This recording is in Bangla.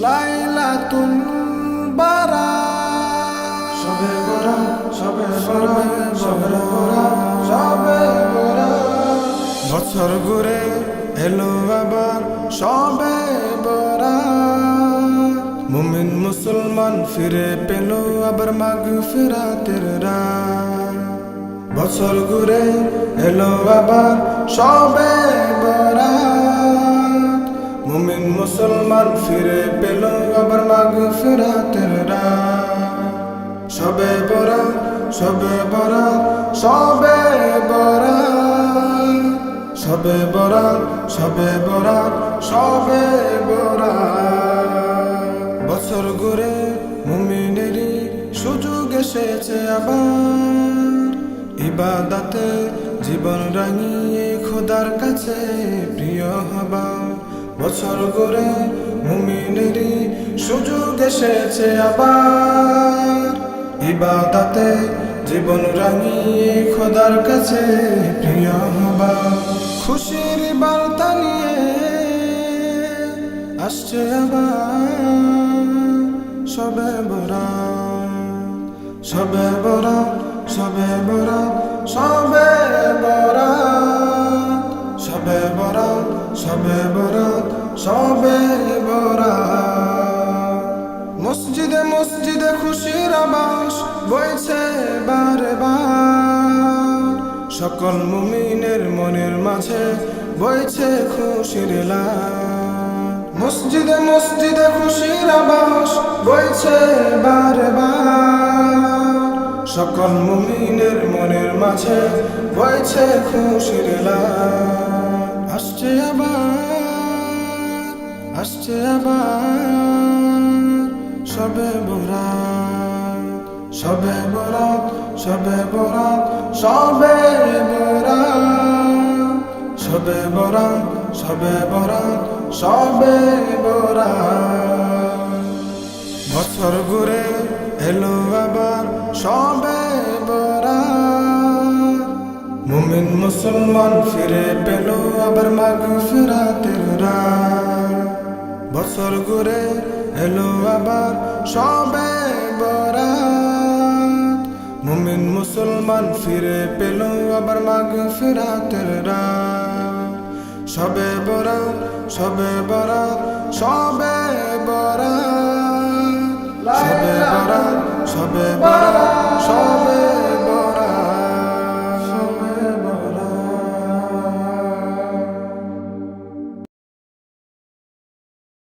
লাইলাতুল বারাত, শবে বরাত, শবে বরাত, শবে বরাত, শবে বরাত। বছর ঘুরে এলো আবার শবে বরাত, মুমিন মুসলমান ফিরে পেল আবার মাগফিরাতের রাত। বছর ঘুরে এলো আবার শবে বরাত, মুমিন মুসলমান ফিরে পেল আবার মাগফিরাতের রাত। শবে বরাত, শবে বরাত, শবে বরাত, শবে বরাত, শবে বরাত, শবে বরাত। বছর ঘুরে মুমিনেরই সুযোগ এসেছে আবার, ইবাদতে জীবন রাঙিয়ে খোদার কাছে প্রিয় হবা। বছর ঘুরে মুমিনেরই সুযোগ এসেছে আবার, ইবাদতে জীবন রাঙিয়ে খোদার কাছে প্রিয় হবা। খুশির বার্তা নিয়ে আসছে আবার শবে বরাত, শবে বরাত, শবে বরাত, শবে বরাত, শবে বরাত, শবে বরাত, শবে বরাত। মসজিদে মসজিদে খুশির আবাস বইছে বারে বার, সকল মুমিনের মনের মাঝে বইছে খুশির লাল। মসজিদে মসজিদে খুশির আবাস বইছে বারে বার, সকল মুমিনের মনের মাঝে বইছে খুশির লাল। আসছে আবার, আসছে আবার শবে বরাত, শবে বরাত, শবে বরাত, শবে বরাত, শবে বরাত, শবে বরাত, শবে বরাত। বছর ঘুরে এলো আবার শবে বরাত, মুমিন মুসলমান ফিরে পেল আবার মাগফিরাতের রাত। বছর ঘুরে এলো আবার শবে বরাত, মুমিন মুসলমান ফিরে পেল আবার মাগফিরাতের রাত। শবে বরাত, শবে বরাত, শবে বরাত, শবে বরাত, শবে বরাত, শবে